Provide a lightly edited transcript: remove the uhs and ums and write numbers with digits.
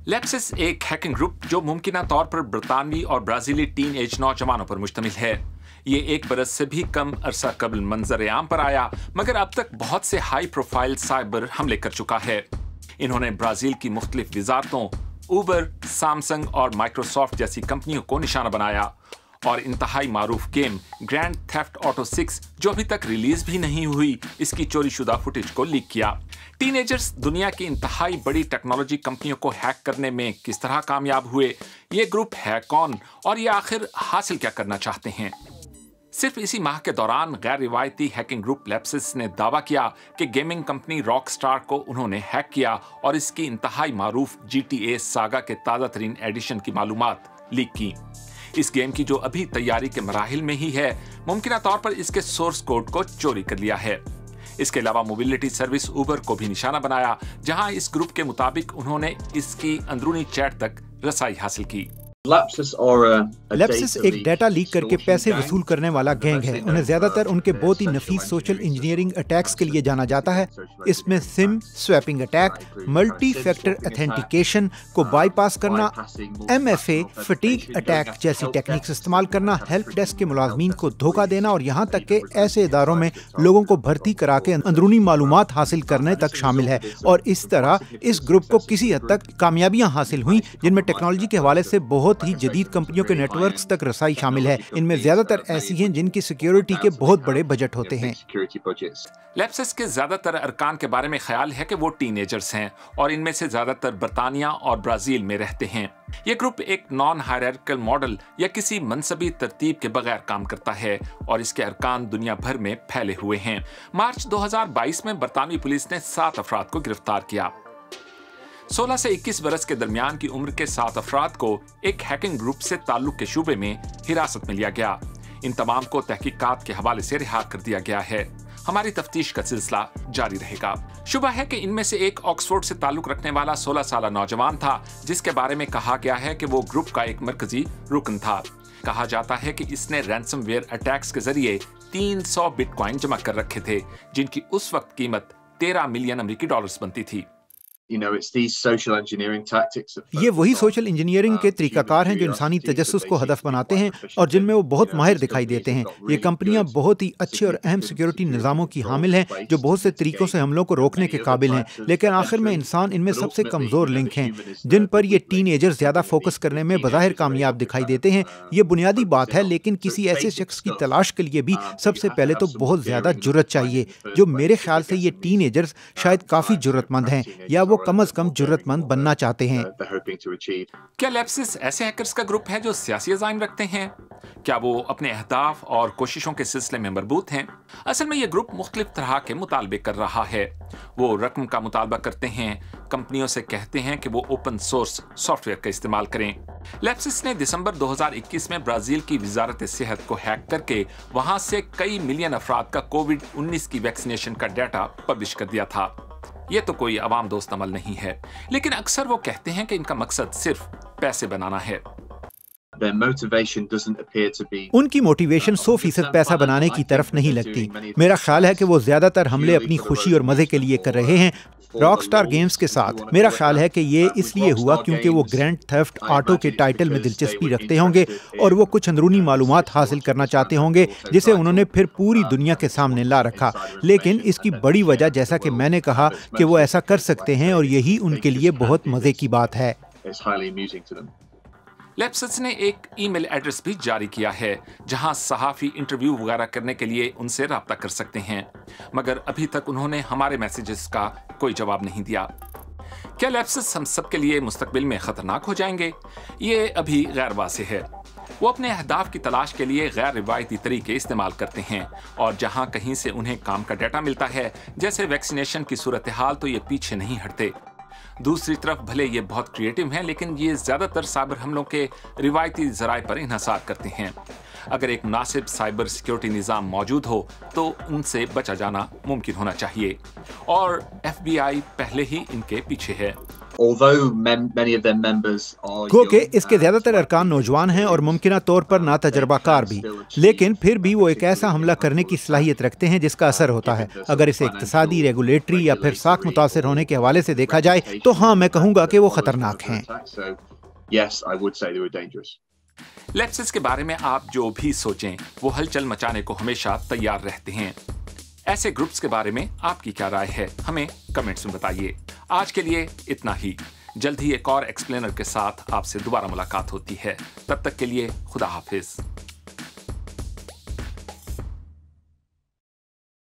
लेप्सिस एक hacking group जो मुमकिना तौर पर बरतानवी और ब्राजीली टीन एज नौजवानों पर मुश्तमिल है। ये 1 बरस से भी कम अरसा कबल मंजर आम पर आया, मगर अब तक बहुत से हाई प्रोफाइल साइबर हमले कर चुका है। इन्होंने ब्राजील की मुख्तलिफ वजारतों, उबर, सैमसंग और माइक्रोसॉफ्ट जैसी कंपनियों को निशाना बनाया और इंतहाई मारूफ गेम ग्रैंड थेफ्ट ऑटो 6, जो अभी तक रिलीज भी नहीं हुई, इसकी चोरीशुदा फुटेज को लीक किया। टीनेजर्स दुनिया की इंतहाई बड़ी टेक्नोलॉजी कंपनियों को हैक करने में किस तरह कामयाब हुए, ये ग्रुप है कौन और ये आखिर हासिल क्या करना चाहते हैं। सिर्फ इसी माह के दौरान गैर रिवायती हैकिंग ग्रुप लेप्सिस ने दावा किया कि गेमिंग कंपनी रॉकस्टार को उन्होंने हैक किया और इसकी इंतहाई मारूफ GTA सागा के ताज़ा तरीन एडिशन की मालूमात लीक की। इस गेम की जो अभी तैयारी के मराहिल में ही है, मुमकिना तौर पर इसके सोर्स कोड को चोरी कर लिया है। इसके अलावा मोबिलिटी सर्विस उबर को भी निशाना बनाया, जहां इस ग्रुप के मुताबिक उन्होंने इसकी अंदरूनी चैट तक रसाई हासिल की। लेप्सिस एक डाटा लीक करके पैसे वसूल करने वाला गैंग है। उन्हें ज्यादातर उनके बहुत ही नफीस सोशल इंजीनियरिंग अटैक्स के लिए जाना जाता है। इसमें SIM swapping attack, multi factor authentication को बाईपास करना, MFA फटीग अटैक जैसी टेक्निक्स इस्तेमाल करना, हेल्प डेस्क के मुलाजमीन को धोखा देना और यहाँ तक के ऐसे इदारों में लोगों को भर्ती करा के अंदरूनी मालूमात हासिल करने तक शामिल है। और इस तरह इस ग्रुप को किसी हद तक कामयाबियां हासिल हुई, जिनमें टेक्नोलॉजी के हवाले से बहुत ही जदीद कंपनियों के नेटवर्क्स तक रसाई शामिल है। इनमें ज्यादातर ऐसी हैं जिनकी सिक्योरिटी के बहुत बड़े बजट होते हैं। लेप्सिस के ज्यादातर अरकान के बारे में ख्याल है कि वो टीनेजर्स हैं और इनमें से ज्यादातर बरतानिया और ब्राजील में रहते हैं। ये ग्रुप एक नॉन हायरार्किकल मॉडल या किसी मनसबी तरतीब के बगैर काम करता है और इसके अरकान दुनिया भर में फैले हुए हैं। मार्च 2022 में बरतानवी पुलिस ने 7 अफराद को गिरफ्तार किया। 16 से 21 बरस के दरमियान की उम्र के 7 अफराद को एक हैकिंग ग्रुप से ताल्लुक के शुबे में हिरासत में लिया गया। इन तमाम को तहकीकात के हवाले से रिहा कर दिया गया है। हमारी तफ्तीश का सिलसिला जारी रहेगा। शुबा है कि इनमें से एक ऑक्सफोर्ड से ताल्लुक रखने वाला 16 साला नौजवान था, जिसके बारे में कहा गया है कि वो ग्रुप का एक मरकजी रुकन था। कहा जाता है कि इसने रैंसमवेयर अटैक्स के जरिए 300 बिटकॉइन जमा कर रखे थे, जिनकी उस वक्त कीमत 13 मिलियन अमेरिकी डॉलर्स बनती थी। ये वही सोशल इंजीनियरिंग के तरीकाकार हैं जो इंसानी तजस्सुस को हदफ बनाते हैं और जिनमें वो बहुत माहिर दिखाई देते हैं। ये कंपनियां बहुत ही अच्छे और अहम सिक्योरिटी निज़ामों की हामिल हैं जो बहुत से तरीकों से हमलों को रोकने के काबिल हैं, लेकिन आखिर में इंसान इनमें सबसे कमज़ोर लिंक हैं, जिन पर ये टीनेजर्स ज़्यादा फोकस करने में बज़ाहिर कामयाब दिखाई देते हैं। ये बुनियादी बात है, लेकिन किसी ऐसे शख्स की तलाश के लिए भी सबसे पहले तो बहुत ज़्यादा जुर्रत चाहिए, जो मेरे ख्याल से ये टीनेजर्स शायद काफ़ी जुर्रतमंद हैं या वो कम अज कम जुर्रतमंद बनना चाहते हैं। क्या लेप्सिस ऐसे हैकर्स का ग्रुप है जो सियासी अज़ाइम रखते हैं? क्या वो अपने अहदाफ और कोशिशों के सिलसिले में मरबूत हैं? असल में ये ग्रुप मुख्तलिफ तरह के मुतालबे कर रहा है। वो रकम का मुतालबा करते हैं, कंपनियों से कहते हैं कि वो ओपन सोर्स सॉफ्टवेयर का इस्तेमाल करें। लेप्सिस ने दिसंबर 2021 में ब्राजील की वजारत सेहत को हैक करके वहां से कई मिलियन अफराद का कोविड-19 की वैक्सीनेशन का डाटा पब्लिश कर दिया था। ये तो कोई अवाम दोस्त अमल नहीं है, लेकिन अक्सर वो कहते हैं कि इनका मकसद सिर्फ पैसे बनाना है। उनकी मोटिवेशन 100% पैसा बनाने की तरफ नहीं लगती। मेरा ख्याल है कि वो ज्यादातर हमले अपनी खुशी और मजे के लिए कर रहे हैं। रॉकस्टार गेम्स के साथ मेरा ख्याल है कि ये इसलिए हुआ क्योंकि वो ग्रैंड थेफ्ट ऑटो के टाइटल में दिलचस्पी रखते होंगे और वो कुछ अंदरूनी मालूमात हासिल करना चाहते होंगे, जिसे उन्होंने फिर पूरी दुनिया के सामने ला रखा। लेकिन इसकी बड़ी वजह, जैसा कि मैंने कहा, कि वो ऐसा कर सकते हैं और यही उनके लिए बहुत मजे की बात है। लेप्सिस ने एक ईमेल एड्रेस भी जारी किया है जहां सहाफ़ी इंटरव्यू वगैरह करने के लिए उनसे राब्ता कर सकते हैं, मगर अभी तक उन्होंने हमारे मैसेजेस का कोई जवाब नहीं दिया। क्या लेप्सिस हम सब के लिए मुस्तकबिल में खतरनाक हो जाएंगे? ये अभी गैर वाज़ेह है। वो अपने अहदाफ की तलाश के लिए गैर रिवायती तरीके इस्तेमाल करते हैं और जहां कहीं से उन्हें काम का डाटा मिलता है, जैसे वैक्सीनेशन की सूरत हाल, तो ये पीछे नहीं हटते। दूसरी तरफ भले ये बहुत क्रिएटिव हैं, लेकिन ये ज़्यादातर साइबर हमलों के रिवायती ज़राए पर इन्हसार करते हैं। अगर एक मुनासिब साइबर सिक्योरिटी निज़ाम मौजूद हो तो उनसे बचा जाना मुमकिन होना चाहिए और FBI पहले ही इनके पीछे है। क्योंकि इसके ज्यादातर अरकान नौजवान हैं और मुमकिना तौर पर ना तजर्बाकार भी, लेकिन फिर भी वो एक ऐसा हमला करने की सलाहियत रखते हैं जिसका असर होता है। अगर इसे इक्तिसादी, रेगुलेटरी या फिर साख मुतासिर होने के हवाले से देखा जाए तो हाँ, मैं कहूँगा कि वो खतरनाक हैं। लेप्सिस के बारे में आप जो भी सोचें, वो हलचल मचाने को हमेशा तैयार रहते हैं। ऐसे ग्रुप्स के बारे में आपकी क्या राय है, हमें कमेंट्स में बताइए। आज के लिए इतना ही। जल्द ही एक और एक्सप्लेनर के साथ आपसे दोबारा मुलाकात होती है। तब तक के लिए खुदा हाफिज।